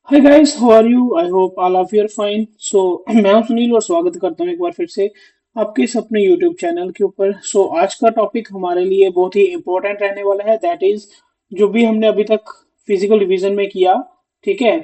Hi guys, how are you? I hope all of you are fine. So मैं हूं सुनील और स्वागत करता हूं एक बार फिर से आपके इस अपने यूट्यूब चैनल के ऊपर। आज का टॉपिक हमारे लिए बहुत ही इंपॉर्टेंट रहने वाला है, दैट इज जो भी हमने अभी तक फिजिकल डिवीजन में किया। ठीक है।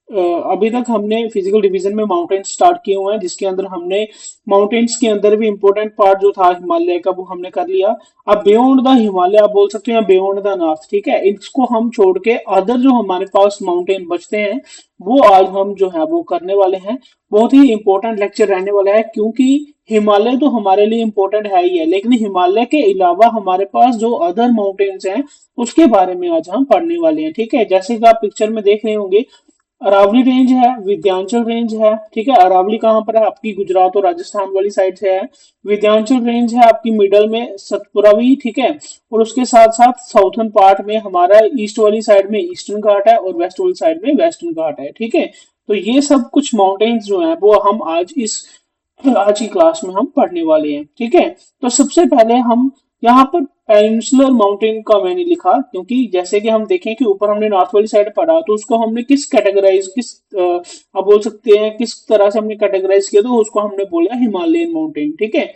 अभी तक हमने फिजिकल डिवीजन में माउंटेन्स स्टार्ट किए हुए हैं, जिसके अंदर हमने माउंटेन्स के अंदर भी इंपॉर्टेंट पार्ट जो था हिमालय का वो हमने कर लिया। अब बियॉन्ड द हिमालय आप बोल सकते हैं, बियॉन्ड द नॉर्थ। ठीक है, इसको हम छोड़ के अदर जो हमारे पास माउंटेन बचते हैं वो आज हम जो है वो करने वाले हैं। बहुत ही इंपॉर्टेंट लेक्चर रहने वाला है, क्योंकि हिमालय तो हमारे लिए इंपॉर्टेंट है ही है, लेकिन हिमालय के अलावा हमारे पास जो अदर माउंटेन्स हैं उसके बारे में आज हम पढ़ने वाले हैं। ठीक है, जैसे कि आप पिक्चर में देख रहे होंगे, अरावली रेंज है, विंध्याचल रेंज है। ठीक है, अरावली कहाँ पर है? आपकी गुजरात और राजस्थान वाली साइड से है। विंध्याचल रेंज है आपकी मिडल में सतपुरावी। ठीक है, और उसके साथ साथ साउथर्न पार्ट में हमारा ईस्ट वाली साइड में ईस्टर्न घाट है और वेस्ट वाली साइड में वेस्टर्न घाट है। ठीक है, तो ये सब कुछ माउंटेन्स जो है वो हम आज की क्लास में हम पढ़ने वाले हैं। ठीक है, तो सबसे पहले हम यहाँ पर पेनिनसुलर माउंटेन का मैंने लिखा, क्योंकि जैसे कि हम देखें कि ऊपर हमने नॉर्थ वाली साइड पढ़ा तो उसको हमने किस कैटेगराइज किस आप बोल सकते हैं किस तरह से हमने कैटेगराइज किया, तो उसको हमने बोला हिमालयन माउंटेन। ठीक है,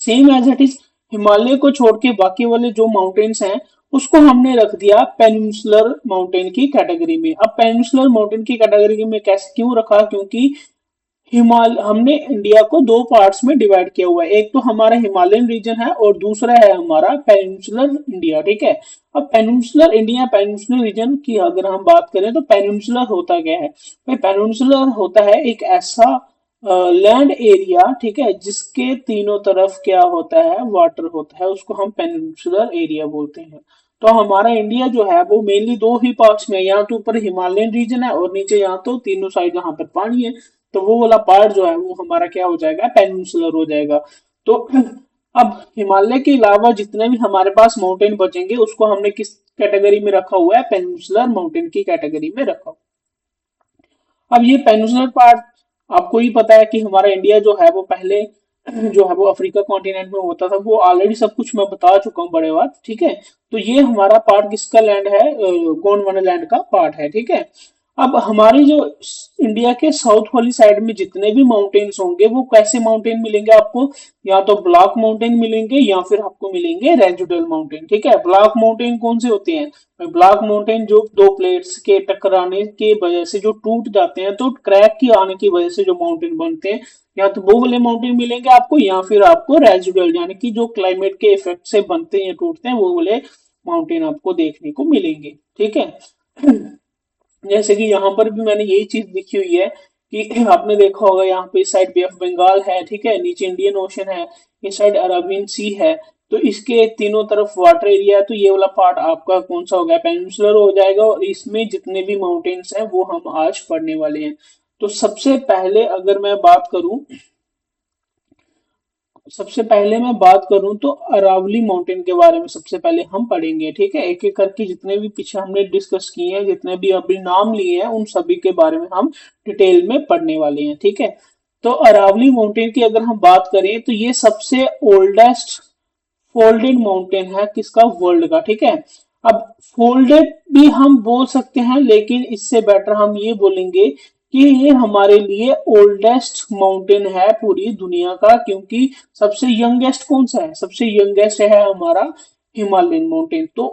same as it is Himalaya को छोड़ के बाकी वाले जो माउंटेन्स हैं उसको हमने रख दिया पेनिनसुलर माउंटेन की कैटेगरी में। अब पेनिनसुलर माउंटेन की कैटेगरी में कैसे क्यों रखा? क्योंकि हमने इंडिया को दो पार्ट्स में डिवाइड किया हुआ है, एक तो हमारा हिमालयन रीजन है और दूसरा है हमारा पेनिनसुलर इंडिया। ठीक है, अब पेनिनसुलर इंडिया पेनिनसुलर रीजन की अगर हम बात करें तो पेनिनसुलर होता क्या है भाई? पेनिनसुलर होता है एक ऐसा लैंड एरिया, ठीक है, जिसके तीनों तरफ क्या होता है? वाटर होता है, उसको हम पेनिनसुलर एरिया बोलते हैं। तो हमारा इंडिया जो है वो मेनली दो ही पार्ट्स में है, यहाँ तो ऊपर हिमालयन रीजन है और नीचे यहाँ तो तीनों साइड यहाँ पर पानी है। तो वो वाला पार्ट जो है वो हमारा क्या हो जाएगा? पेनिनसुलर हो जाएगा। तो अब हिमालय के अलावा जितने भी हमारे पास माउंटेन बचेंगे उसको हमने किस कैटेगरी में रखा हुआ है? पेनिनसुलर माउंटेन की कैटेगरी में रखा हुआ। अब ये पेनिनसुलर पार्ट आपको ही पता है कि हमारा इंडिया जो है वो पहले जो है वो अफ्रीका कॉन्टिनेंट में होता था, वो ऑलरेडी सब कुछ मैं बता चुका हूँ बड़े बात। ठीक है, तो ये हमारा पार्ट किसका लैंड है? गोंडवाना लैंड का पार्ट है। ठीक है, अब हमारी जो इंडिया के साउथ वाली साइड में जितने भी माउंटेन्स होंगे वो कैसे माउंटेन मिलेंगे आपको? या तो ब्लॉक माउंटेन मिलेंगे या फिर आपको मिलेंगे रेजिडुअल माउंटेन। ठीक है, ब्लॉक माउंटेन कौन से होते हैं? ब्लॉक माउंटेन जो दो प्लेट्स के टकराने की वजह से जो टूट जाते हैं, तो क्रैक की आने की वजह से जो माउंटेन बनते हैं, या तो वो वाले माउंटेन मिलेंगे आपको या फिर आपको रेजिडुअल यानी कि जो क्लाइमेट के इफेक्ट से बनते हैं टूटते हैं वो वाले माउंटेन आपको देखने को मिलेंगे। ठीक है, जैसे कि यहाँ पर भी मैंने यही चीज लिखी हुई है कि आपने देखा होगा यहाँ पे इस साइड बे ऑफ बंगाल है। ठीक है, नीचे इंडियन ओशन है, इस साइड अरेबियन सी है। तो इसके तीनों तरफ वाटर एरिया है, तो ये वाला पार्ट आपका कौन सा हो गया? पेनिनसुलर हो जाएगा। और इसमें जितने भी माउंटेन्स हैं वो हम आज पढ़ने वाले हैं। तो सबसे पहले मैं बात करूं तो अरावली माउंटेन के बारे में सबसे पहले हम पढ़ेंगे। ठीक है, एक एक करके जितने भी पीछे हमने डिस्कस किए हैं, जितने भी अभी नाम लिए हैं, उन सभी के बारे में हम डिटेल में पढ़ने वाले हैं। ठीक है, तो अरावली माउंटेन की अगर हम बात करें तो ये सबसे ओल्डेस्ट फोल्डेड माउंटेन है किसका? वर्ल्ड का। ठीक है, अब फोल्डेड भी हम बोल सकते हैं, लेकिन इससे बेटर हम ये बोलेंगे कि ये हमारे लिए ओल्डेस्ट माउंटेन है पूरी दुनिया का, क्योंकि सबसे यंगेस्ट कौन सा है? सबसे यंगेस्ट है हमारा हिमालयन माउंटेन। तो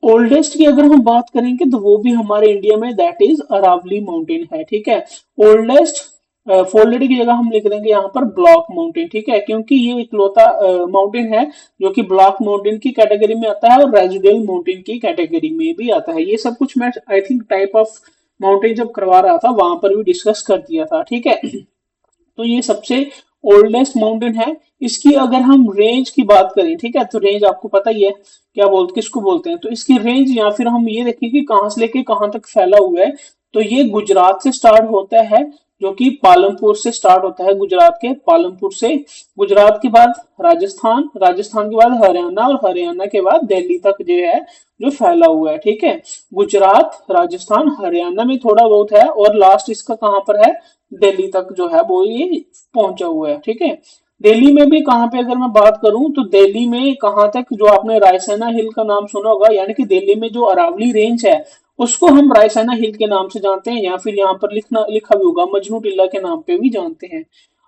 ओल्डेस्ट की अगर हम बात करेंगे तो वो भी हमारे इंडिया में, दैट इज अरावली माउंटेन है। ठीक है, ओल्डेस्ट फोल्डेड की जगह हम लिख देंगे यहाँ पर ब्लॉक माउंटेन। ठीक है, क्योंकि ये इकलौता माउंटेन है जो कि ब्लॉक माउंटेन की कैटेगरी में आता है और रेजिडुअल माउंटेन की कैटेगरी में भी आता है। ये सब कुछ मैं I think type of mountain जब करवा रहा था वहां पर भी डिस्कस कर दिया था। ठीक है, तो ये सबसे ओल्डेस्ट माउंटेन है। इसकी अगर हम रेंज की बात करें, ठीक है, तो रेंज आपको पता ही है किसको बोलते हैं। तो इसकी रेंज या फिर हम ये देखें कि कहां से लेके कहां तक फैला हुआ है, तो ये गुजरात से स्टार्ट होता है, जो कि पालमपुर से स्टार्ट होता है, गुजरात के पालमपुर से। गुजरात के बाद राजस्थान, राजस्थान के बाद हरियाणा और हरियाणा के बाद दिल्ली तक जो है जो फैला हुआ है। ठीक है, गुजरात, राजस्थान, हरियाणा में थोड़ा बहुत है और लास्ट इसका कहां पर है? दिल्ली तक जो है वो ये पहुंचा हुआ है। ठीक है, दिल्ली में भी कहां पे अगर मैं बात करूं तो दिल्ली में कहां तक? जो आपने रायसेना हिल का नाम सुना होगा, यानी कि दिल्ली में जो अरावली रेंज है उसको हम रायसाना हिल के नाम से जानते हैं, या फिर यहाँ पर लिखा भी होगा मजनू टीला के नाम पे भी जानते हैं।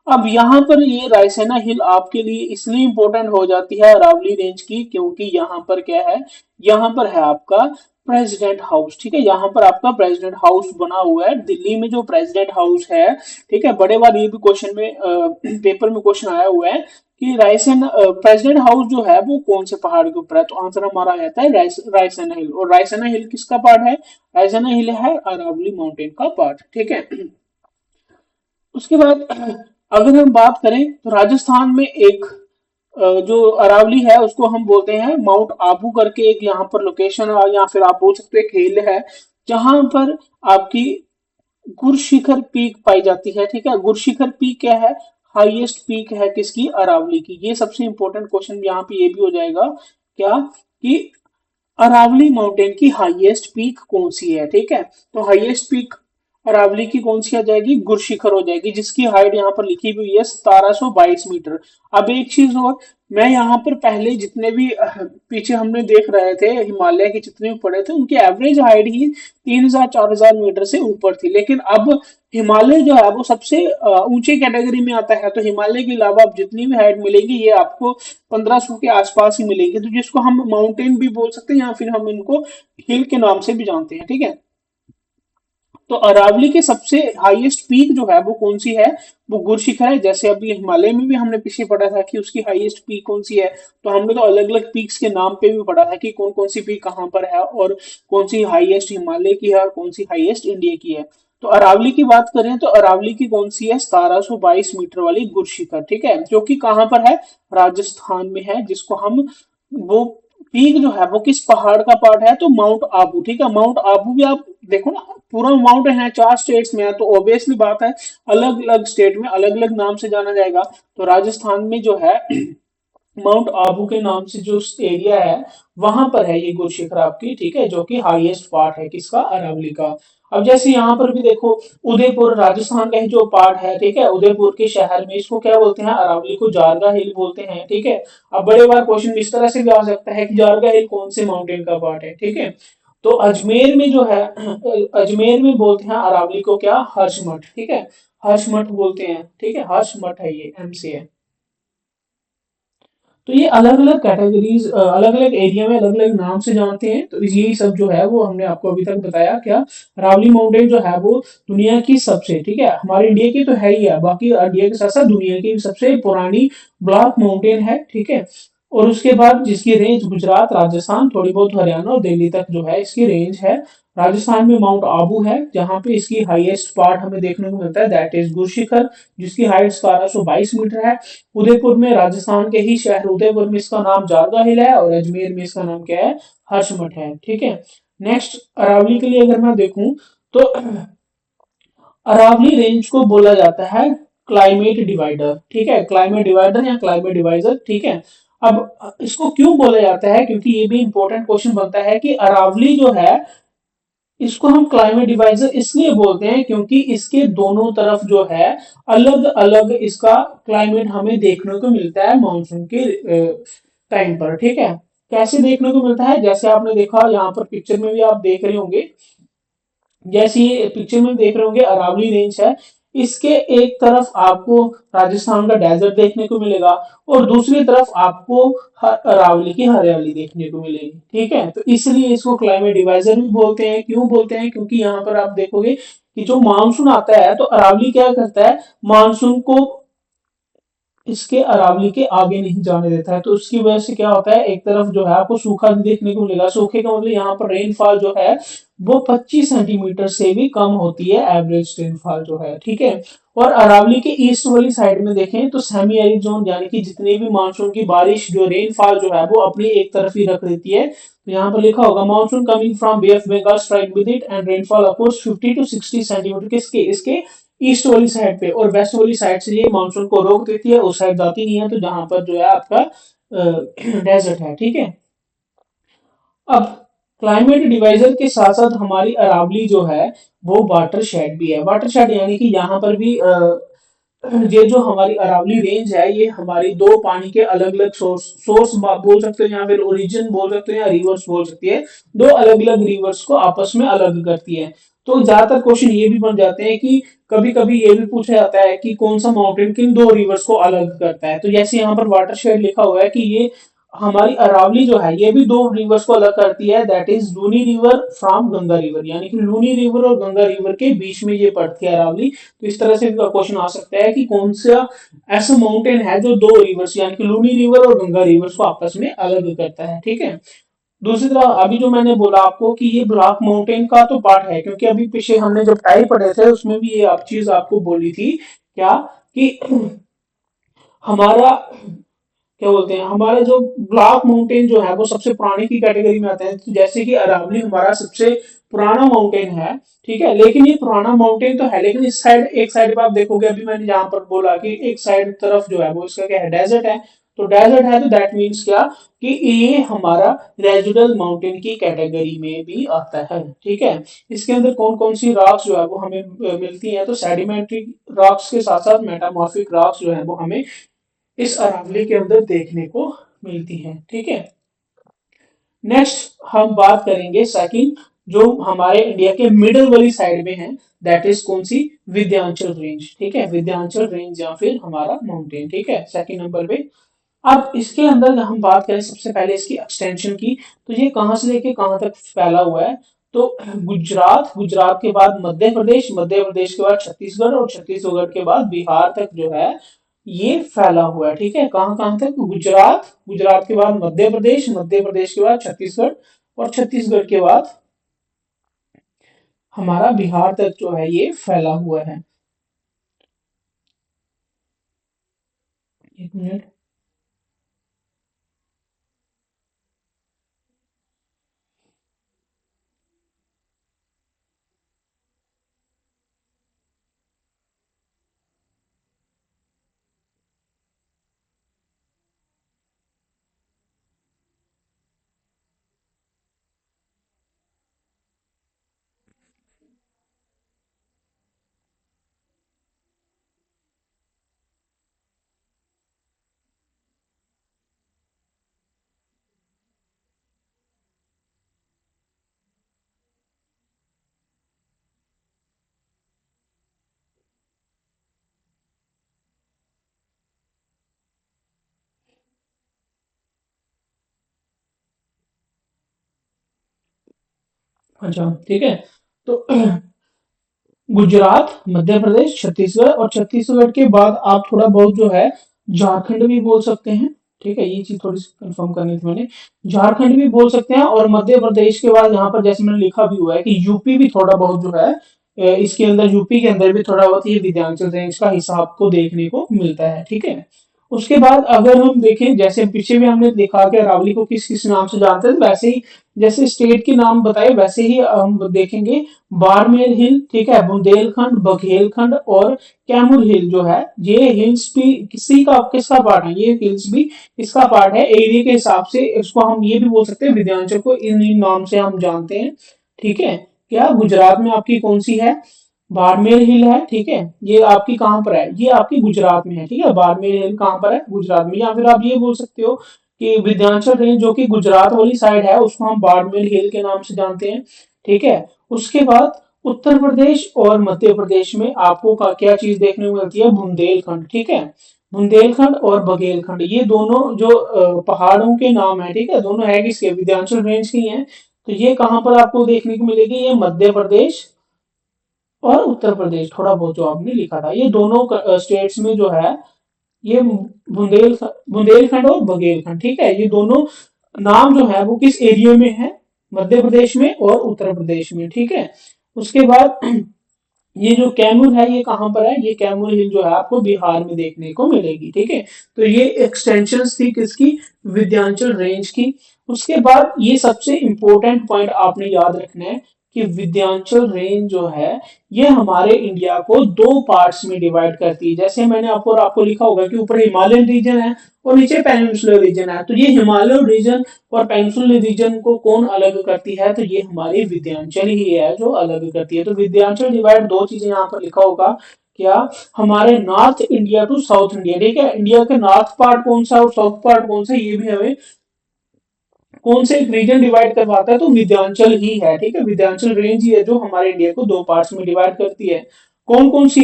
अब यहाँ पर ये रायसेना हिल आपके लिए इसलिए इंपॉर्टेंट हो जाती है अरावली रेंज की, क्योंकि यहाँ पर क्या है, यहाँ पर है आपका प्रेसिडेंट हाउस। ठीक है, यहाँ पर आपका प्रेसिडेंट हाउस बना हुआ है, दिल्ली में जो प्रेसिडेंट हाउस है। ठीक है, बड़े बार ये भी क्वेश्चन में पेपर में क्वेश्चन आया हुआ है कि रायसेन प्रेसिडेंट हाउस जो है वो कौन से पहाड़ के ऊपर है, तो आंसर हमारा आ जाता है रायसेना हिल। और रायसेना हिल किसका पार्ट है? रायसेना हिल है अरावली माउंटेन का पार्ट। ठीक है, उसके बाद अगर हम बात करें तो राजस्थान में एक जो अरावली है उसको हम बोलते हैं माउंट आबू करके, एक यहाँ पर लोकेशन, या फिर आप बोल सकते हैं खेल है, जहां पर आपकी गुरशिखर पीक पाई जाती है। ठीक है, गुरशिखर पीक क्या है? हाईएस्ट पीक है किसकी? अरावली की। ये सबसे इंपॉर्टेंट क्वेश्चन यहाँ पे ये भी हो जाएगा क्या, कि अरावली माउंटेन की हाईएस्ट पीक कौन सी है। ठीक है, तो हाईएस्ट पीक अरावली की कौन सी आ जाएगी? गुरशिखर हो जाएगी, जिसकी हाइट यहाँ पर लिखी हुई है 1722 मीटर। अब एक चीज और, मैं यहाँ पर पहले जितने भी पीछे हमने देख रहे थे हिमालय के जितने भी पड़े थे, उनकी एवरेज हाइट ही 3000 4000 मीटर से ऊपर थी। लेकिन अब हिमालय जो है वो सबसे ऊंची कैटेगरी में आता है, तो हिमालय के अलावा अब जितनी भी हाइट मिलेगी ये आपको 1500 के आसपास ही मिलेगी, तो जिसको हम माउंटेन भी बोल सकते हैं, या फिर हम इनको हिल के नाम से भी जानते हैं। ठीक है, तो अरावली के सबसे हाईएस्ट पीक जो है वो कौन सी है? वो गुरशिखर है। जैसे अभी हिमालय में भी हमने पीछे पढ़ा था कि उसकी हाईएस्ट पीक कौन सी है, तो हमने तो अलग अलग पीक्स के नाम पे भी पढ़ा था कि कौन कौन सी पीक कहाँ पर है, और कौन सी हाईएस्ट हिमालय की है और कौन सी हाईएस्ट इंडिया की है। तो अरावली की बात करें तो अरावली की कौन सी है? 1722 मीटर वाली गुरशिखर। ठीक है, जो कि कहाँ पर है? राजस्थान में है, जिसको हम वो पीक जो है वो किस पहाड़ का पार्ट है? तो माउंट आबू। ठीक है, माउंट आबू भी आप देखो ना, पूरा माउंटेन है, 4 स्टेट्स में है, तो ऑब्वियसली बात है अलग अलग स्टेट में अलग अलग नाम से जाना जाएगा। तो राजस्थान में जो है माउंट आबू के नाम से जो एरिया है वहां पर है ये गुरशिखर आपकी। ठीक है, जो कि हाईएस्ट पार्ट है किसका? अरावली का। अब जैसे यहाँ पर भी देखो, उदयपुर राजस्थान का ही जो पार्ट है, ठीक है, उदयपुर के शहर में इसको क्या बोलते हैं? अरावली को जारगा हिल बोलते हैं। ठीक है, अब बड़े बार क्वेश्चन इस तरह से भी आ सकता है कि जारगा हिल कौन से माउंटेन का पार्ट है। ठीक है, तो अजमेर में जो है अजमेर में बोलते हैं अरावली को क्या? हर्षमठ। ठीक है, हर्षमठ बोलते हैं। ठीक है, हर्षमठ है, ये एम से है। तो ये अलग अलग कैटेगरीज अलग अलग एरिया में अलग अलग नाम से जानते हैं। तो यही सब जो है वो हमने आपको अभी तक बताया। क्या रावली माउंटेन जो है वो दुनिया की सबसे, ठीक है, हमारे इंडिया की तो है ही है, बाकी इंडिया के साथ साथ दुनिया की सबसे पुरानी ब्लॉक माउंटेन है। ठीक है, और उसके बाद जिसकी रेंज गुजरात, राजस्थान, थोड़ी बहुत हरियाणा और दिल्ली तक जो है इसकी रेंज है। राजस्थान में माउंट आबू है, जहां पे इसकी हाईएस्ट पार्ट हमें देखने को मिलता है, दैट इज गुरशिखर, जिसकी हाइट 1722 मीटर है। उदयपुर में, राजस्थान के ही शहर उदयपुर में इसका नाम जारगा हिल है, और अजमेर में इसका नाम क्या है? हर्षमठ है। ठीक है, नेक्स्ट अरावली के लिए अगर मैं देखूं तो अरावली रेंज को बोला जाता है क्लाइमेट डिवाइडर। ठीक है, क्लाइमेट डिवाइडर या क्लाइमेट डिवाइजर। ठीक है, अब इसको क्यों बोला जाता है? क्योंकि ये भी इंपॉर्टेंट क्वेश्चन बनता है कि अरावली जो है इसको हम क्लाइमेट डिवाइजर इसलिए बोलते हैं क्योंकि इसके दोनों तरफ जो है अलग अलग इसका क्लाइमेट हमें देखने को मिलता है मानसून के टाइम पर। ठीक है, कैसे देखने को मिलता है? जैसे आपने देखा यहाँ पर पिक्चर में भी आप देख रहे होंगे, जैसे ये पिक्चर में देख रहे होंगे अरावली रेंज है, इसके एक तरफ आपको राजस्थान का डेजर्ट देखने को मिलेगा, और दूसरी तरफ आपको अरावली की हरियाली देखने को मिलेगी। ठीक है, तो इसलिए इसको क्लाइमेट डिवाइजर भी बोलते हैं। क्यों बोलते हैं? क्योंकि यहाँ पर आप देखोगे कि जो मानसून आता है तो अरावली क्या करता है, मानसून को इसके अरावली के आगे नहीं जाने देता है। तो उसकी वजह से क्या होता है, एक तरफ जो है आपको सूखा भी देखने को मिलेगा। सूखे का मतलब यहाँ पर रेनफॉल जो है वो 25 सेंटीमीटर से भी कम होती है, एवरेज रेनफॉल जो है। ठीक है, और अरावली के ईस्ट वाली साइड में देखें तो सेमी एरिड जोन, यानी कि जितने भी मानसून की बारिश जो रेनफॉल जो है वो अपनी एक तरफ ही रख देती है। तो यहाँ पर लिखा होगा monsoon coming from bay of Bengal strike with it and rainfall across 50 to 60 centimetre. किसके? इसके ईस्ट वाली साइड पे, और वेस्ट वाली साइड से ये मानसून को रोक देती है, उस साइड जाती नहीं है, तो जहां पर जो है आपका डेजर्ट है। ठीक है, अब क्लाइमेट डिवाइजर के साथ साथ हमारी अरावली जो है वो वाटर शेड भी है। वाटर शेड यानी कि यहाँ पर भी ये जो हमारी अरावली रेंज है ये हमारी दो पानी के अलग अलग सोर्स बोल सकते हैं, या फिर ओरिजिन बोल सकते हैं, या रिवर्स बोल सकती है। दो अलग अलग रिवर्स को आपस में अलग करती है। तो ज्यादातर क्वेश्चन ये भी बन जाते हैं कि कभी कभी ये भी पूछा जाता है कि कौन सा माउंटेन किन दो रिवर्स को अलग करता है। तो जैसे यहाँ पर वाटरशेड लिखा हुआ है कि ये हमारी अरावली जो है ये भी दो रिवर्स को अलग करती है, that is Luni river from Ganga river, यानी कि लूनी रिवर और गंगा रिवर के बीच में ये पड़ती है अरावली। तो इस तरह से क्वेश्चन आ सकता है कि कौन सा ऐसा माउंटेन है जो दो रिवर्स यानी कि लूनी रिवर और गंगा रिवर्स को आपस में अलग करता है, ठीक है। दूसरी तरफ अभी जो मैंने बोला आपको कि ये ब्लॉक माउंटेन का तो पार्ट है, क्योंकि अभी पीछे हमने जब टाइप पढ़े थे उसमें भी ये आप चीज आपको बोली थी क्या, कि हमारा क्या बोलते हैं, हमारे जो ब्लॉक माउंटेन जो है वो सबसे पुराने की कैटेगरी में आते हैं। तो जैसे कि अरावली हमारा सबसे पुराना माउंटेन है, ठीक है, लेकिन ये पुराना माउंटेन तो है, लेकिन इस साइड एक साइड पे आप देखोगे, अभी मैंने जहां पर बोला कि एक साइड तरफ जो है वो इसका क्या है, डेजर्ट है। तो डेजर्ट है तो दैट मीन्स क्या, कि ये हमारा रेजिडुअल माउंटेन की कैटेगरी में भी आता है, ठीक है। इसके अंदर कौन कौन सी रॉक्स जो है वो हमें मिलती हैं, तो सेडिमेंट्री रॉक्स के साथ साथ मेटामॉर्फिक रॉक्स जो है वो हमें इस अरावली के अंदर देखने को मिलती है, ठीक है। नेक्स्ट हम बात करेंगे सेकंड, जो हमारे इंडिया के मिडल वाली साइड में है, दैट इज कौन सी, विंध्याचल रेंज, ठीक है, विंध्याचल रेंज या फिर हमारा माउंटेन, ठीक है, सेकंड नंबर पे। अब इसके अंदर हम बात करें सबसे पहले इसकी एक्सटेंशन की, तो ये कहां से लेके कहां तक फैला हुआ है। तो गुजरात, गुजरात के बाद मध्य प्रदेश, मध्य प्रदेश के बाद छत्तीसगढ़, और छत्तीसगढ़ के बाद बिहार तक जो है ये फैला हुआ है, ठीक है। कहां कहां तक, गुजरात, गुजरात के बाद मध्य प्रदेश, मध्य प्रदेश के बाद छत्तीसगढ़, और छत्तीसगढ़ के बाद हमारा बिहार तक जो है ये फैला हुआ है। एक मिनट। अच्छा, ठीक है। तो गुजरात, मध्य प्रदेश, छत्तीसगढ़, और छत्तीसगढ़ के बाद आप थोड़ा बहुत जो है झारखंड भी बोल सकते हैं, ठीक है, ये चीज थोड़ी सी कंफर्म करनी थी मैंने। झारखंड भी बोल सकते हैं, और मध्य प्रदेश के बाद यहाँ पर जैसे मैंने लिखा भी हुआ है कि यूपी भी थोड़ा बहुत जो है इसके अंदर, यूपी के अंदर भी थोड़ा बहुत ये विंध्याचल रेंज का हिसाब को देखने को मिलता है, ठीक है। उसके बाद अगर हम देखें, जैसे पीछे भी हमने देखा कि अरावली को किस किस नाम से जानते हैं, वैसे ही जैसे स्टेट के नाम बताए वैसे ही हम देखेंगे। बाड़मेर हिल, ठीक है, बुंदेलखंड, बघेलखंड, और कैमूर हिल जो है, ये हिल्स भी किसी का किसका पार्ट है, ये हिल्स भी इसका पार्ट है। एरिया के हिसाब से इसको हम ये भी बोल सकते हैं, विंध्याचल को इन इन नाम से हम जानते हैं, ठीक है। क्या गुजरात में आपकी कौन सी है, बाड़मेर हिल है, ठीक है, ये आपकी कहाँ पर है, ये आपकी गुजरात में है, ठीक है। बाड़मेर हिल कहाँ पर है, गुजरात में। या फिर आप ये बोल सकते हो कि विंध्याचल रेंज जो कि गुजरात वाली साइड है उसको हम बाड़मेर हिल के नाम से जानते हैं, ठीक है। उसके बाद उत्तर प्रदेश और मध्य प्रदेश में आपको क्या चीज देखने को मिलती है, बुंदेलखंड, ठीक है। बुंदेलखंड और बघेलखंड ये दोनों जो पहाड़ों के नाम है, ठीक है, दोनों है किसके, विंध्याचल रेंज की हैं। तो ये कहाँ पर आपको देखने को मिलेगी, ये मध्य प्रदेश और उत्तर प्रदेश, थोड़ा बहुत जो आपने लिखा था, ये दोनों स्टेट्स में जो है ये बुंदेलखंड और बघेलखंड, ठीक है, ये दोनों नाम जो है वो किस एरिया में है, मध्य प्रदेश में और उत्तर प्रदेश में, ठीक है। उसके बाद ये जो कैमूर है ये कहाँ पर है, ये कैमूर हिल जो है आपको बिहार में देखने को मिलेगी, ठीक है। तो ये एक्सटेंशन थी किसकी, विंध्याचल रेंज की। उसके बाद ये सबसे इंपॉर्टेंट पॉइंट आपने याद रखना है कि विंध्याचल रेंज जो है ये हमारे इंडिया को दो पार्ट्स में डिवाइड करती है। जैसे मैंने आपको लिखा होगा कि ऊपर हिमालयन रीजन है और नीचे पेनिनसुलर रीजन है। तो ये हिमालयन रीजन और पेनिनसुलर रीजन को कौन अलग करती है, तो ये हमारी विंध्याचल ही है जो अलग करती है। तो विंध्याचल डिवाइड दो चीजें यहाँ पर लिखा होगा क्या, हमारे north India to south India, ठीक है, इंडिया के नॉर्थ पार्ट कौन सा और साउथ पार्ट कौन सा, ये भी हमें कौन से एक रीजन डिवाइड करवाता है, तो विंध्याचल ही है, ठीक है, विंध्याचल रेंज ही है जो हमारे इंडिया को दो पार्ट्स में डिवाइड करती है। कौन कौन सी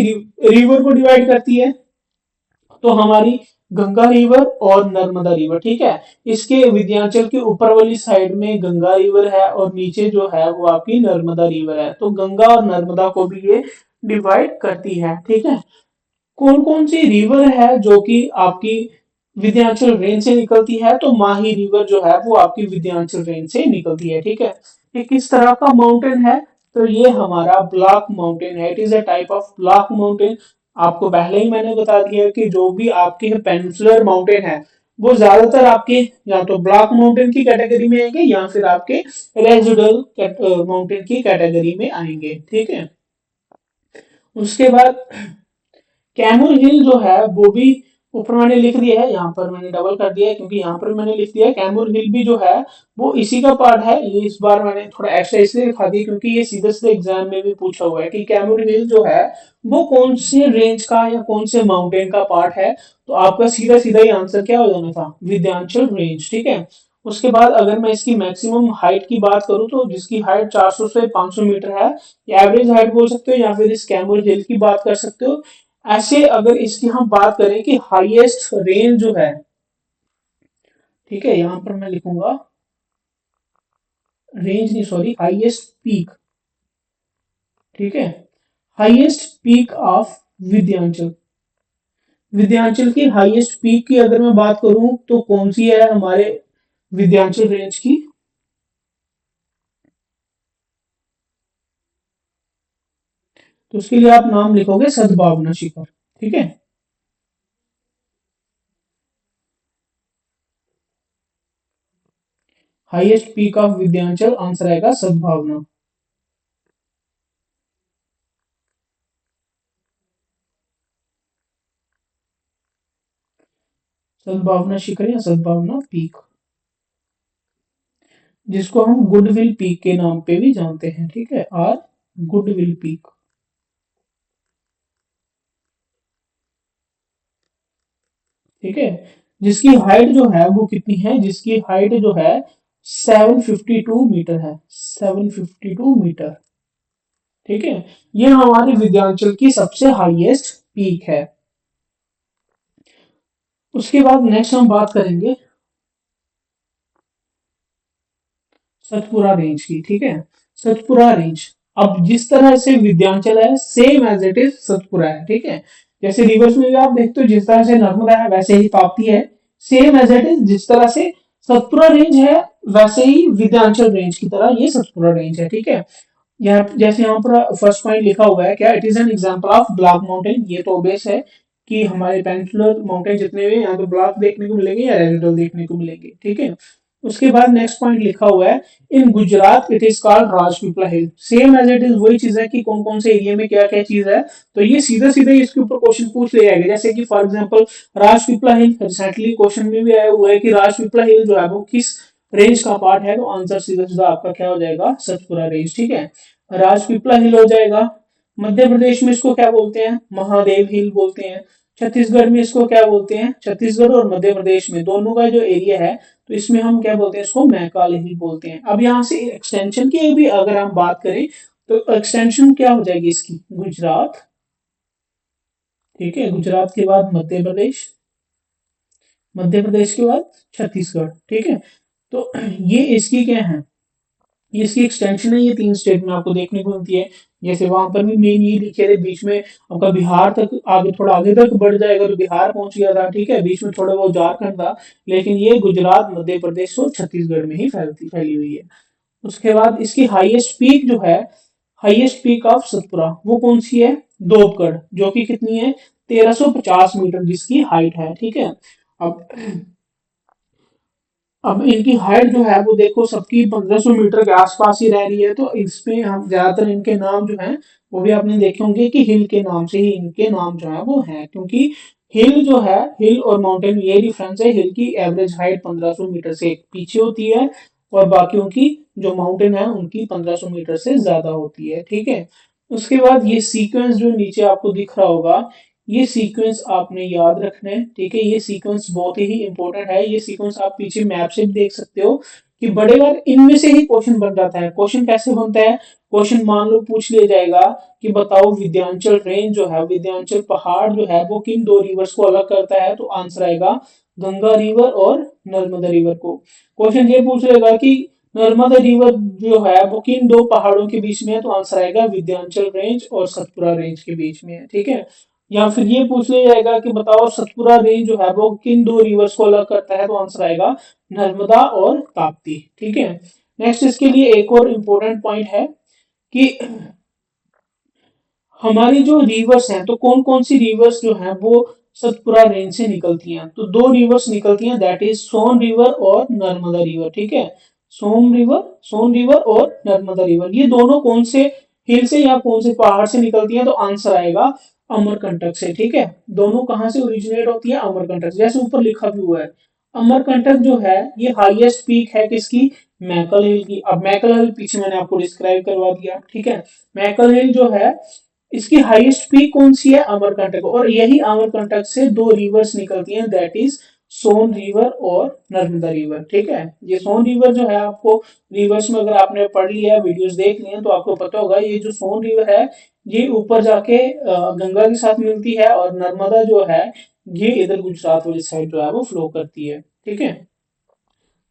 रिवर को डिवाइड करती है, तो हमारी गंगा रिवर और नर्मदा रिवर, ठीक है। इसके विंध्याचल के ऊपर वाली साइड में गंगा रिवर है और नीचे जो है वो आपकी नर्मदा रिवर है, तो गंगा और नर्मदा को भी ये डिवाइड करती है, ठीक है। कौन कौन सी रिवर है जो कि आपकी विंध्याचल रेंज से निकलती है, तो माही रिवर जो है वो आपकी विंध्याचल रेंज से निकलती है, ठीक है। ये किस तरह का माउंटेन है, तो ये हमारा ब्लॉक माउंटेन है, it is a type of block mountain. आपको पहले ही मैंने बता दिया कि जो भी आपके पेनिनसुलर माउंटेन है वो ज्यादातर आपके या तो ब्लॉक माउंटेन की कैटेगरी में आएंगे या फिर आपके रेजिडुअल माउंटेन की कैटेगरी में आएंगे, ठीक है। उसके बाद कैमूर हिल जो है वो भी ऊपर मैंने लिख दिया है, यहाँ पर मैंने डबल कर दिया है क्योंकि यहाँ पर मैंने लिख दिया है कैमूर हिल भी जो है वो इसी का पार्ट है। ये इस बार मैंने थोड़ा एक्स्ट्रा इसलिए लिखा दिया क्योंकि ये सीधे सीधे एग्जाम में भी पूछा हुआ है कि कैमूर हिल जो है वो कौन से रेंज का या कौन से माउंटेन का पार्ट है, तो आपका सीधा सीधा ही आंसर क्या हो जाना था, विंध्याचल रेंज, ठीक है। उसके बाद अगर मैं इसकी मैक्सिमम हाइट की बात करूं तो जिसकी हाइट 400 से 500 मीटर है, एवरेज हाइट बोल सकते हो या फिर इस कैमूर हिल की बात कर सकते हो। ऐसे अगर इसकी हम बात करें कि हाईएस्ट रेंज जो है, ठीक है, यहां पर मैं लिखूंगा रेंज नहीं सॉरी हाईएस्ट पीक, ठीक है, highest peak of Vindhyachal. Vindhyachal की हाईएस्ट पीक की अगर मैं बात करूं तो कौन सी है हमारे विंध्याचल रेंज की, तो उसके लिए आप नाम लिखोगे सद्भावना शिखर, ठीक है। Highest peak of Vindhyachal answer आएगा सद्भावना, सद्भावना शिखर या सद्भावना पीक, जिसको हम गुडविल पीक के नाम पे भी जानते हैं, ठीक है, और गुडविल पीक, ठीक है, जिसकी हाइट जो है वो कितनी है, जिसकी हाइट जो है 752 मीटर है, 752 मीटर, ठीक है। ये हमारी विंध्याचल की सबसे हाईएस्ट पीक है। उसके बाद नेक्स्ट हम बात करेंगे सतपुरा रेंज की, ठीक है, सतपुरा रेंज। अब जिस तरह से विंध्याचल है same as it is Satpura है, ठीक है। जैसे रिवर्स में भी आप देखते हो जिस तरह से नर्मदा है वैसे ही ताप्ती है, सेम एज इट इज जिस तरह से सतपुरा रेंज है वैसे ही विंध्याचल रेंज की तरह ये सतपुरा रेंज है, ठीक है। यहाँ जैसे यहाँ पर फर्स्ट पॉइंट लिखा हुआ है क्या, it is an example of block mountain, ये तो बेस है कि हमारे पेनिनसुलर माउंटेन जितने भी यहाँ तो ब्लॉक देखने को मिलेंगे या रेजिडुअल देखने को मिलेंगे, ठीक है। उसके बाद नेक्स्ट पॉइंट लिखा हुआ है in Gujarat it is called Rajpipla hill, same as it is वही चीज है कि कौन कौन से एरिया में क्या क्या चीज है, तो ये सीधा सीधा इसके ऊपर क्वेश्चन पूछ ले जाएगा। जैसे कि for example Rajpipla hill recently question में भी आया हुआ है कि राजपीपला हिल जो है वो किस रेंज का पार्ट है, तो आंसर सीधा सीधा आपका क्या हो जाएगा, सतपुरा रेंज, ठीक है। राजपीपला हिल हो जाएगा। मध्य प्रदेश में इसको क्या बोलते हैं, महादेव हिल बोलते हैं। छत्तीसगढ़ में इसको क्या बोलते हैं, छत्तीसगढ़ और मध्य प्रदेश में दोनों का जो एरिया है तो इसमें हम क्या बोलते हैं, इसको मैकाले हिल बोलते हैं। अब यहाँ से एक्सटेंशन की भी अगर हम बात करें तो एक्सटेंशन क्या हो जाएगी इसकी, गुजरात, ठीक है, गुजरात के बाद मध्य प्रदेश, मध्य प्रदेश के बाद छत्तीसगढ़, ठीक है। तो ये इसकी क्या है, ये इसकी एक्सटेंशन है, ये तीन स्टेट में आपको देखने को मिलती है। जैसे वहां पर भी मेन ये लिखे थे बीच में आपका बिहार तक आगे थोड़ा आगे तक बढ़ जाएगा तो बिहार पहुंच गया था, ठीक है, बीच में थोड़ा बहुत झारखंड था, लेकिन ये गुजरात मध्य प्रदेश और छत्तीसगढ़ में ही फैली हुई है। उसके बाद इसकी हाईएस्ट पीक जो है, हाईएस्ट पीक ऑफ सतपुरा वो कौन सी है, दोपगढ़, जो कि कितनी है 1350 मीटर जिसकी हाइट है, ठीक है। अब अब इनकी हाइट जो है वो देखो सबकी 1500 मीटर के आसपास ही रह रही है, तो इसमें हम ज्यादातर इनके नाम जो हैं वो भी आपने देखे होंगे कि हिल के नाम से ही इनके नाम जो है वो है, क्योंकि हिल जो है, हिल और माउंटेन ये डिफरेंस है, हिल की एवरेज हाइट 1500 मीटर से पीछे होती है और बाकियों की जो माउंटेन है उनकी 1500 मीटर से ज्यादा होती है, ठीक है। उसके बाद ये सीक्वेंस जो नीचे आपको दिख रहा होगा, ये सीक्वेंस आपने याद रखना है, ठीक है। ये सीक्वेंस बहुत ही इंपॉर्टेंट है। ये सीक्वेंस आप पीछे मैप से भी देख सकते हो कि बड़े बार इनमें से ही क्वेश्चन बन जाता है। क्वेश्चन कैसे बनता है? क्वेश्चन मान लो पूछ लिया जाएगा कि बताओ विंध्याचल रेंज जो है, विंध्याचल पहाड़ जो है वो किन दो रिवर्स को अलग करता है, तो आंसर आएगा गंगा रिवर और नर्मदा रिवर को। क्वेश्चन ये पूछ लेगा कि नर्मदा रिवर जो है वो किन दो पहाड़ों के बीच में है, तो आंसर आएगा विंध्याचल रेंज और सतपुरा रेंज के बीच में है, ठीक है। या फिर ये पूछ लिया जाएगा कि बताओ सतपुरा रेंज जो है वो किन दो रिवर्स को अलग करता है, तो आंसर आएगा नर्मदा और ताप्ती, ठीक है। नेक्स्ट इसके लिए एक और इम्पोर्टेंट पॉइंट है कि हमारी जो रिवर्स हैं, तो कौन कौन सी रिवर्स जो हैं वो सतपुरा रेंज से निकलती हैं, तो दो रिवर्स निकलती हैं, दैट इज सोन रिवर और नर्मदा रिवर, ठीक है। सोन रिवर और नर्मदा रिवर, ये दोनों कौन से हिल से या कौन से पहाड़ से निकलती हैं, तो आंसर आएगा अमरकंटक से, ठीक है। दोनों कहाँ से ओरिजिनेट होती है? अमरकंटक, जैसे ऊपर लिखा भी हुआ है। अमरकंटक जो है ये हाईएस्ट पीक है किसकी? मैकल हिल की। अब मैकल हिल पीछे मैंने आपको डिस्क्राइब करवा दिया, ठीक है। मैकल हिल जो है इसकी हाईएस्ट पीक कौन सी है? अमरकंटक। और यही अमरकंटक से दो रिवर्स निकलती हैं, दैट इज सोन रिवर और नर्मदा रिवर, ठीक है। ये सोन रिवर जो है, आपको रिवर्स में अगर आपने पढ़ लिया है, वीडियोस देख लिए हैं, तो आपको पता होगा ये जो सोन रिवर है ये ऊपर जाके गंगा के साथ मिलती है, और नर्मदा जो है ये इधर गुजरात वाली साइड जो है वो फ्लो करती है, ठीक है।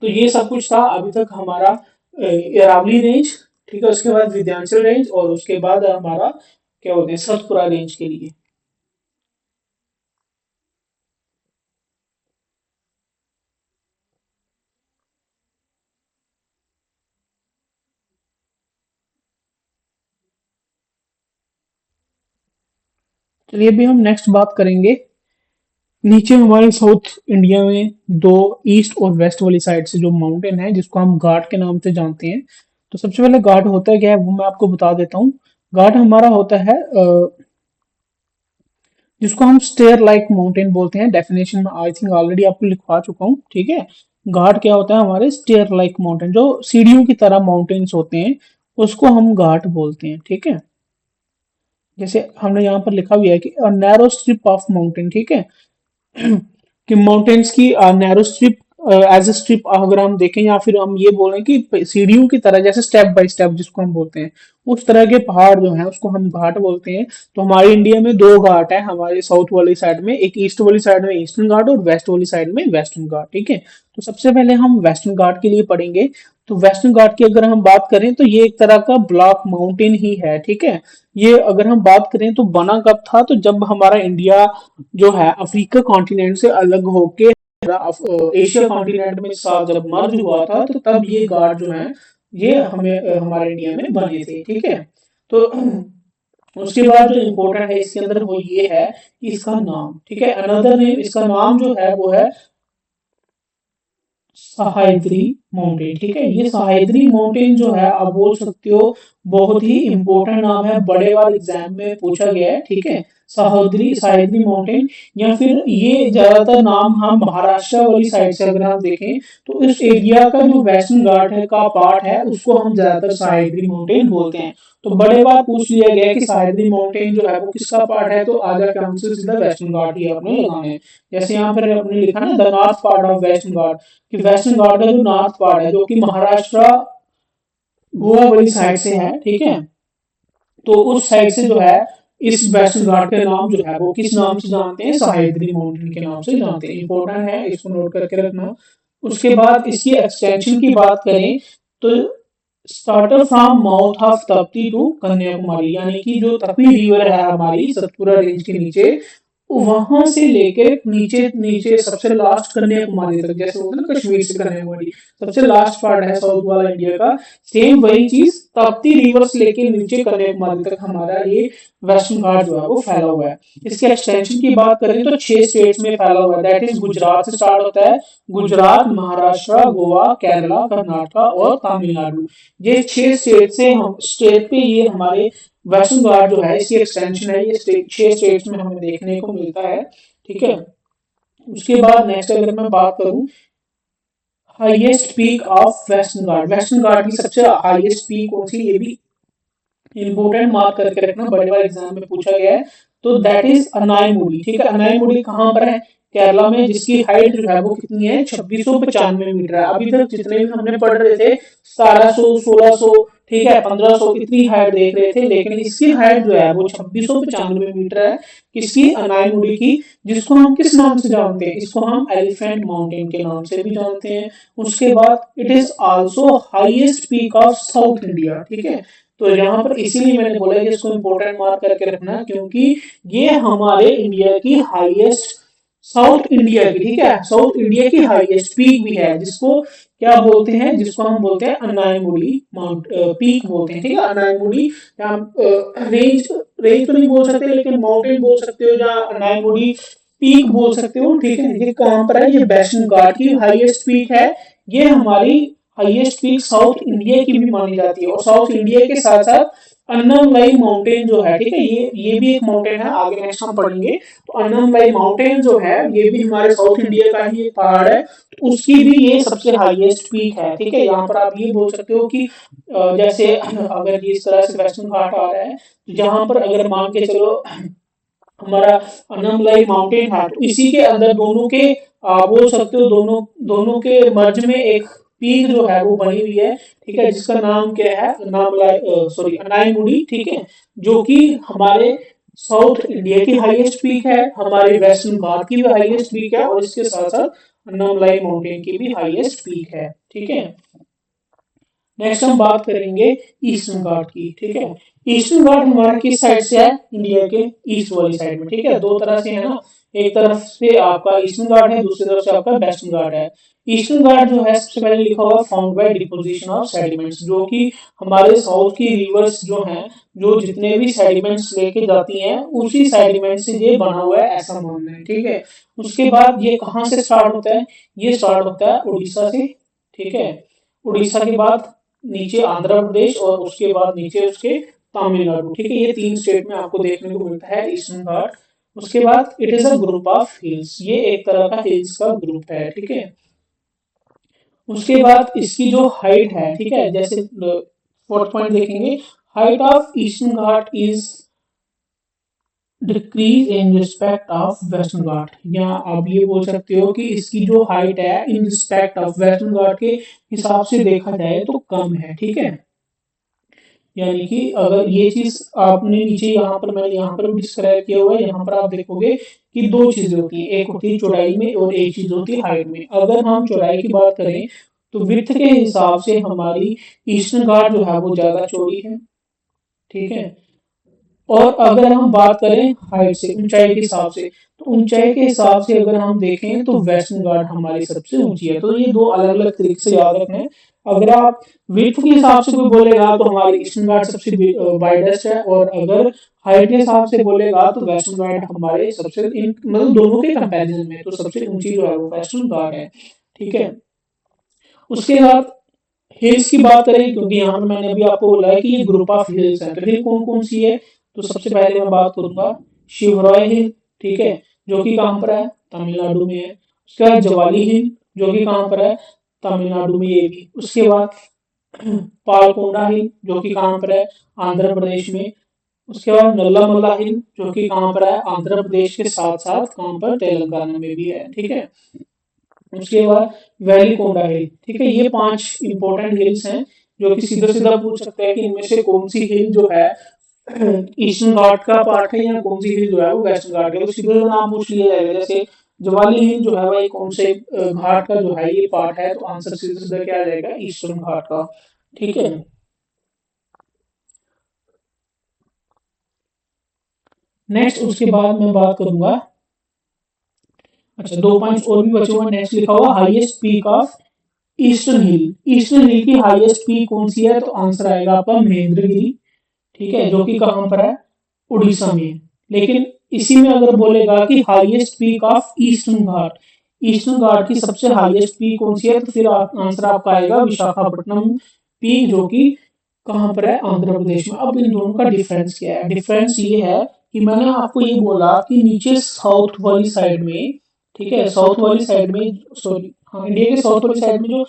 तो ये सब कुछ था अभी तक हमारा अरावली रेंज, ठीक है। उसके बाद विंध्याचल रेंज, और उसके बाद हमारा क्या बोलते हैं सतपुरा रेंज के लिए। चलिए अभी हम नेक्स्ट बात करेंगे। नीचे हमारे साउथ इंडिया में दो ईस्ट और वेस्ट वाली साइड से जो माउंटेन है जिसको हम घाट के नाम से जानते हैं। तो सबसे पहले घाट होता है क्या है वो मैं आपको बता देता हूँ। घाट हमारा होता है जिसको हम स्टेयर लाइक माउंटेन बोलते हैं। डेफिनेशन में आई थिंक ऑलरेडी आपको लिखवा चुका हूँ, ठीक है। घाट क्या होता है? हमारे स्टेयर लाइक माउंटेन, जो सीढ़ियों की तरह माउंटेन्स होते हैं उसको हम घाट बोलते हैं, ठीक है। जैसे हमने यहाँ पर लिखा हुआ है कि नैरो स्ट्रिप ऑफ माउंटेन, ठीक है। कि माउंटेन्स की narrow strip as a strip अगर हम देखें, या फिर हम ये बोलें कि सीढ़ियों की तरह, जैसे स्टेप बाय स्टेप जिसको हम बोलते हैं, उस तरह के पहाड़ जो हैं उसको हम घाट बोलते हैं। तो हमारे इंडिया में दो घाट है, हमारे साउथ वाली साइड में, एक ईस्ट वाली साइड में ईस्टर्न घाट और वेस्ट वाली साइड में वेस्टर्न घाट, ठीक है। तो सबसे पहले हम वेस्टर्न घाट के लिए पढ़ेंगे। तो वेस्टर्न घाट की अगर हम बात करें तो ये एक तरह का ब्लॉक माउंटेन ही है, ठीक है। ये अगर हम बात करें तो बना कब था, तो जब हमारा इंडिया जो है अफ्रीका कॉन्टिनेंट से अलग होके एशिया कॉन्टिनेंट में साथ जब मर्ज हुआ था, तो तब ये घाट जो है ये हमें हमारे इंडिया में बने थे, ठीक है। तो उसके बाद जो इम्पोर्टेंट है इसके अंदर वो ये है कि इसका नाम, ठीक है, अनदर नेम, इसका नाम जो है वो है सह्याद्री माउंटेन, ठीक है। ये सह्याद्री माउंटेन जो है आप बोल सकते हो बहुत ही इंपॉर्टेंट नाम है, बड़े बार एग्जाम में पूछा गया है, ठीक है। सह्याद्री सह्याद्री माउंटेन, या फिर ये ज्यादातर नाम हम महाराष्ट्र वाली साइड से अगर हम देखें तो इस एरिया का जो वेस्टर्न घाट है का पार्ट है उसको हम ज्यादातर सह्याद्री माउंटेन बोलते हैं। तो बड़े बार पूछ लिया गया है कि सह्याद्री माउंटेन जो है वो किसका पार्ट है, तो आधा का आंसर सीधा वेस्टर्न घाट ही आपने लगाना है। जैसे यहाँ पर आपने लिखा ना the north part of western Ghat, कि वेस्टर्न घाट का जो नॉर्थ पार्ट है जो कि महाराष्ट्र गोवा वाली साइड से है, ठीक है। तो उस साइड से जो है इस वेस्टर्न घाट का नाम जो है वो किस नाम से जानते हैं? सह्याद्री माउंटेन के नाम से जानते हैं। इंपॉर्टेंट है, इसको नोट करके रखना। उसके बाद इसकी एक्सटेंशन की बात करें तो starter from mouth of Tapti to Kanyakumari, यानी कि जो तपी रिवर है हमारी सतपुरा रेंज के नीचे, वहां से लेके नीचे नीचे सबसे लास्ट कन्याकुमारी तक, जैसे होता है ना कश्मीर से कन्याकुमारी, सबसे लास्ट पार्ट है साउथ वाला इंडिया का, सेम वही चीज ताप्ती रिवर से लेके नीचे कन्याकुमारी तक हमारा ये वेस्टर्न घाट जो है वो फैला हुआ है। इसके एक्सटेंशन की बात करें तो 6 स्टेट्स में फैला हुआ है, दैट इज गुजरात से स्टार्ट होता है, गुजरात, महाराष्ट्र, गोवा, केरला, कर्नाटका और तमिलनाडु। ये 6 स्टेट से हम स्टेट पे ये हमारे वेस्टर्न घाट जो है इसकी एक्सटेंशन है, ये 6 स्टेट्स में हमें देखने को मिलता है, ठीक है। उसके बाद नेक्स्ट अगर मैं बात करूं highest peak of western Ghat, western Ghat की सबसे हाईएस्ट पीक कौन सी, ये भी इंपोर्टेंट मार्क करके रखना, बड़े बार एग्जाम में पूछा गया है। तो दैट इज अनायमुड़ी। ठीक है, अनायमुड़ी कहाँ पर है? केरला में, जिसकी हाइट जो है वो कितनी है? 2695 मीटर है। अभी तक जितने भी हमने पढ़ रहे थे 1700, 1600, ठीक है, 1500, इतनी हाइट देख रहे थे, लेकिन इसकी हाइट जो है वो 2695 मीटर है। किसकी? अनायमुड़ी की। जिसको हम किस नाम से जानते हैं? इसको हम एलिफेंट माउंटेन के नाम से भी जानते हैं। उसके बाद it is also highest peak of south India. ठीक है, तो यहाँ पर इसीलिए मैंने बोला कि इसको इम्पोर्टेंट मार्क करके रखना, क्योंकि ये हमारे इंडिया की हाईएस्ट, साउथ इंडिया की, ठीक है, साउथ इंडिया की हाईएस्ट पीक भी है, जिसको क्या बोलते हैं? जिसको हम बोलते हैं अनायमुड़ी माउंट पीक बोलते हैं। ठीक है, अनायमुड़ी, या रेंज, रेंज तो नहीं बोल सकते, लेकिन माउंटेन बोल सकते हो, या अनायमुड़ी पीक बोल सकते हो। ठीक है, ये कहाँ पर है? ये वेस्टर्न घाट की हाईएस्ट पीक है। ये हमारी हाईएस्ट पीक साउथ इंडिया की भी मानी जाती है। और साउथ इंडिया के साथ साथ अन्नमलाई माउंटेन जो है, ठीक है, ये भी एक माउंटेन है, आगे नेक्स्ट हम पढ़ेंगे। तो अन्नमलाई माउंटेन जो है ये भी हमारे साउथ इंडिया का ही एक पहाड़ है। तो उसकी भी ये सबसे हाईएस्ट पीक है। ठीक है, यहाँ पर आप ये बोल सकते हो कि जैसे अगर ये इस तरह से वेस्टर्न घाट आ रहा है, तो जहां पर अगर मान के चलो हमारा अन्नमलाई माउंटेन है, तो इसी के अंदर दोनों के बोल सकते हो, दोनों दोनों के मर्ज में एक पीक जो है वो बनी हुई है। ठीक है, जिसका नाम क्या है? अन्नामलाई, सॉरी, अनायमुड़ी। ठीक है, जो कि हमारे साउथ इंडिया की हाईएस्ट पीक है, हमारे वेस्टर्न घाट की भी हाईएस्ट पीक है, और इसके साथ साथ अन्नामलाई माउंटेन की भी हाईएस्ट पीक है। ठीक है, नेक्स्ट हम बात करेंगे ईस्टर्न घाट की। ठीक है, ईस्टर्न घाट हमारा किस साइड से है? इंडिया के ईस्ट वाली साइड में। ठीक है, दो तरह से है ना, एक तरफ से आपका ईस्टर्न घाट है, दूसरी तरफ से आपका वेस्टर्न घाट है। ईस्टर्न घाट जो है सबसे पहले लिखा हुआ found by deposition of sediments, जो कि हमारे साउथ की रिवर्स जो हैं, जो जितने भी सेडिमेंट्स लेके जाती हैं, उसी सेडिमेंट से ये बना हुआ है, ऐसा मानना है। ठीक है, उसके बाद ये कहाँ से स्टार्ट होता है? ये स्टार्ट होता है उड़ीसा से। ठीक है, उड़ीसा के बाद नीचे आंध्र प्रदेश, और उसके बाद नीचे उसके तमिलनाडु। ठीक है, ये तीन स्टेट में आपको देखने को मिलता है ईस्टर्न घाट। उसके बाद it is a group of hills, ये एक तरह का हिल्स का ग्रुप है। ठीक है, उसके बाद इसकी जो हाइट है, ठीक है, जैसे फोर्थ पॉइंट देखेंगे, height of eastern Ghat is decrease in respect of western Ghat. या आप ये बोल सकते हो कि इसकी जो हाइट है इन रिस्पेक्ट ऑफ वेस्टर्न घाट के हिसाब से देखा जाए तो कम है। ठीक है, यानी कि अगर ये चीज आपने नीचे यहाँ पर, मैंने यहाँ पर भी डिस्क्राइब किया हुआ है, यहाँ पर आप देखोगे कि दो चीजें होती हैं, एक होती है चौड़ाई में और एक चीज होती है हाइट में। अगर हम चौड़ाई की बात करें तो विड्थ के हिसाब से हमारी ईस्टर्न घाट जो है वो ज्यादा चौड़ी है। ठीक है, और अगर हम बात करें हाइट से, ऊंचाई के हिसाब से, तो ऊंचाई के हिसाब से अगर हम देखें तो वेस्टर्न घाट हमारी सबसे ऊंची है। तो ये दो अलग अलग तरीके से याद रखना है। अगर आप विड्थ के हिसाब से कोई बोलेगा तो हमारी ईस्टर्न घाट सबसे वाइडेस्ट है, और अगर हाइट के हिसाब से बोलेगा तो वेस्टर्न घाट हमारे सबसे, इन मतलब दोनों के कंपैरिजन में तो सबसे ऊंची जो है वो वेस्टर्न घाट है। ठीक है, उसके बाद हिल्स की बात करें, क्योंकि यहाँ पर मैंने अभी आपको बोला है कि ये ग्रुप ऑफ हिल्स है, तो हिल कौन कौन सी है? तो सबसे पहले मैं बात करूंगा शिवराय हिल। ठीक है, जो कि कहाँ पर है? तमिलनाडु में है। उसके बाद जवाली हिल, जो कि कहाँ पर है? तमिलनाडु में ये भी। उसके बाद पालकोंडा हिल, जो कि कहाँ पर है? आंध्र प्रदेश में। उसके बाद नल्लामल्ला हिल, जो कि कहाँ पर है? आंध्र प्रदेश के साथ साथ कहाँ पर? तेलंगाना में भी है। ठीक है, उसके बाद वैली कोंडा हिल। ठीक है, ये पांच इंपॉर्टेंट हिल्स हैं, जो कि सीधा सीधा पूछ सकते हैं कि इनमें से कौन सी हिल जो है ईस्टर्न घाट का पार्ट है, या कौन सी हिल जो है वो वेस्टर्न घाट है। तो सीधा सीधा नाम पूछ लिया जाएगा, जैसे जवाली हिल जो है भाई कौन से घाट का जो है ये पार्ट है, तो आंसर सीधा सीधा क्या आ जाएगा? ईस्टर्न घाट का। ठीक है, नेक्स्ट उसके बाद मैं बात करूंगा, अच्छा, दो पॉइंट्स और भी बचे हुए। नेक्स्ट लिखा हुआ highest peak of eastern hill. Eastern hill की हाईएस्ट पीक कौन सी है? तो आंसर आएगा आपका महेंद्रगिरी। ठीक है, जो कि कहाँ पर है? उड़ीसा में। लेकिन इसी में अगर बोलेगा कि highest peak of eastern Ghat, eastern Ghat की सबसे हाईएस्ट पीक कौन सी है, तो फिर आंसर आपका आएगा विशाखापट्टनम पीक, जो कि कहाँ पर है? आंध्र प्रदेश में। अब इन दोनों का डिफरेंस क्या है? डिफरेंस ये है कि मैंने आपको ये बोला कि नीचे साउथ वाली साइड में, ठीक है, साउथ वाली साइड में, सॉरी हाँ, इंडिया के साउथ वाली साइड में जो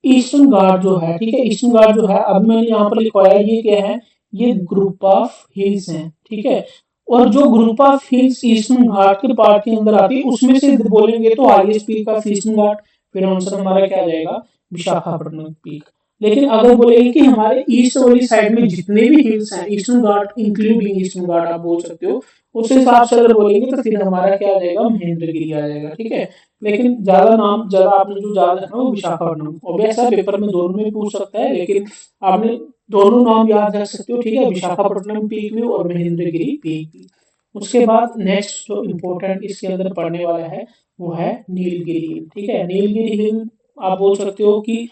ईस्टर्न घाट जो है, ठीक है, ईस्टर्न घाट जो है, अब मैंने यहाँ पर लिखवाया ये क्या है? ये ग्रुप ऑफ हिल्स हैं, ठीक है। और जो ग्रुप ऑफ हिल्स ईस्टर्न घाट के पार्ट के अंदर आती है उसमें से बोलेंगे तो हाईएस्ट पीक ऑफ ईस्टर्न घाट, फिर आंसर हमारा क्या आ जाएगा, विशाखापट्टनम पीक। लेकिन अगर बोलेंगे कि हमारे ईस्ट वाली साइड में जितने भी हिल्स हैं, ईस्टर्न घाट इंक्लूडिंग ईस्टर्न घाट आप बोल सकते हो, उस हिसाब से अगर बोलेंगे तो फिर हमारा क्या आ जाएगा, महेंद्रगिरी आ जाएगा, ठीक है। लेकिन ज्यादा नाम ज्यादा आपने जो ज्यादा रखना वो विशाखापट्टनम, ऑब्वियस है पेपर में दोनों में पूछ सकता है, लेकिन आपने दोनों नाम याद रख सकते हो, ठीक है, विशाखापट्टनम पीक भी और महेंद्रगिरी पीक भी। उसके बाद नेक्स्ट जो इम्पोर्टेंट इसके अंदर पढ़ने वाला है वो है नीलगिरी हिल, ठीक है। नीलगिरी हिल आप बोल सकते हो कि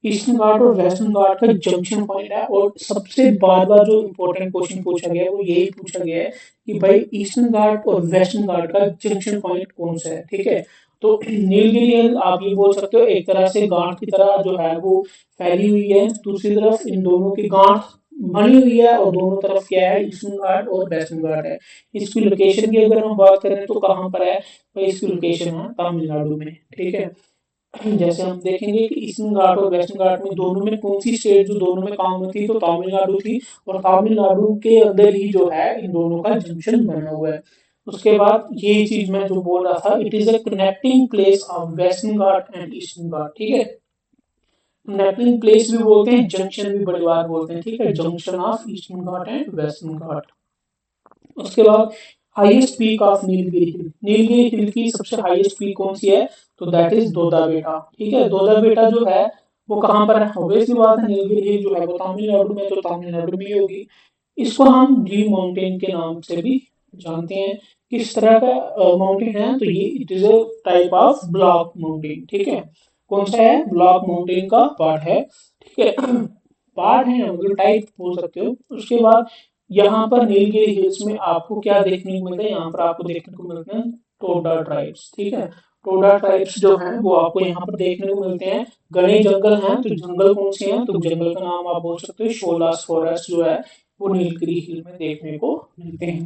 ईस्टर्न घाट और वेस्टर्न घाट का जंक्शन पॉइंट है, और सबसे बार बार जो इम्पोर्टेंट क्वेश्चन पूछा गया है वो यही पूछा गया है कि भाई ईस्टर्न घाट और वेस्टर्न घाट का जंक्शन पॉइंट कौन सा है, ठीक है। तो नीलगिरी हिल आप ये बोल सकते हो एक तरह से गांठ की तरह जो है वो फैली हुई है, दूसरी तरफ इन दोनों की गांठ बनी हुई है, और दोनों तरफ क्या है, ईस्टर्न घाट और वेस्टर्न घाट है। इसकी लोकेशन की अगर हम बात करें तो कहाँ पर है, भाई इसकी लोकेशन है तमिलनाडु में, ठीक है। जैसे हम देखेंगे कि ईस्टर्न घाट और वेस्टर्न घाट में दोनों में कौन सी स्टेट जो दोनों में कॉमन थी, तो तमिलनाडु थी, और तमिलनाडु के अंदर ही जो है इन दोनों का जंक्शन बना हुआ है। उसके बाद ये चीज मैं जो बोल रहा था, it is a connecting place of western Ghat and eastern Ghat, ठीक है। कनेक्टिंग प्लेस भी बोलते हैं, जंक्शन भी बड़ी बार बोलते हैं, ठीक है, junction of eastern Ghat and western Ghat. उसके बाद highest peak of Nilgiri hill, Nilgiri hill की सबसे हाईएस्ट पीक कौन सी है, तो दैट इज दोदा बेटा, ठीक है। दोदा बेटा जो है वो कहाँ पर है, ऑब्वियसली बात है नीलगिरी हिल जो है वो तमिलनाडु में, तो तमिलनाडु में ही होगी। इसको हम ड्रीम माउंटेन के नाम से भी जानते हैं। किस तरह का माउंटेन है, तो ये it is a type of block mountain, ठीक है। कौन सा है, ब्लॉक माउंटेन का पार्ट है, ठीक है। पार्ट है मतलब टाइप बोल सकते हो। उसके बाद यहाँ पर नीलगिरी हिल्स में आपको क्या देखने को मिलता है, यहाँ पर आपको देखने को मिलते हैं टोडा ट्राइब्स, ठीक है। टोडा ट्राइब्स जो हैं वो आपको यहाँ पर देखने को मिलते हैं। घने जंगल हैं, तो जंगल कौन से हैं, तो जंगल का नाम आप बोल सकते हो शोलास फॉरेस्ट जो है वो नीलगिरी हिल में देखने को मिलते हैं।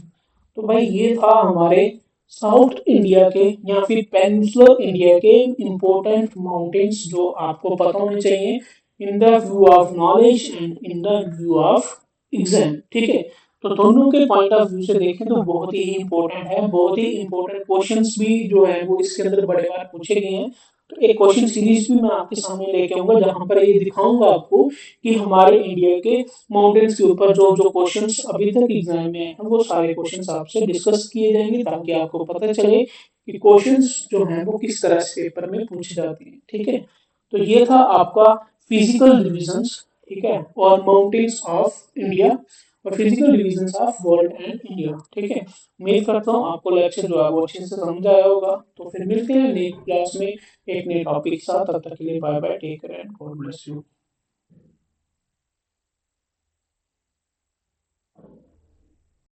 तो भाई ये था हमारे साउथ इंडिया के या फिर पेनिनसुलर इंडिया के इम्पोर्टेंट माउंटेन्स जो आपको पता होने चाहिए in the view of knowledge and in the view of exam, ठीक है। तो दोनों के पॉइंट ऑफ व्यू से देखें तो बहुत ही इंपॉर्टेंट है, बहुत ही इंपॉर्टेंट क्वेश्चंस भी जो है वो इसके अंदर बड़े बार पूछे गए हैं। तो एक क्वेश्चन सीरीज भी मैं आपके सामने लेके आऊंगा जहां पर ये दिखाऊंगा आपको कि हमारे इंडिया के माउंटेन्स के ऊपर जो जो क्वेश्चंस अभी तक एग्जाम में हैं वो सारे क्वेश्चंस आपसे डिस्कस किए जाएंगे, ताकि आपको पता चले कि क्वेश्चंस जो हैं वो किस तरह से पेपर में पूछे जाते हैं, ठीक है। तो ये था आपका फिजिकल डिविजन्स, ठीक है, और माउंटेन्स ऑफ इंडिया और physical divisions of world and India, ठीक है। उम्मीद करता हूँ आपको लेक्चर जो है वो अच्छे से समझ आया होगा। तो फिर मिलते हैं नेक्स्ट क्लास में एक नए टॉपिक के साथ, तब तक के लिए bye bye, take care and God bless you.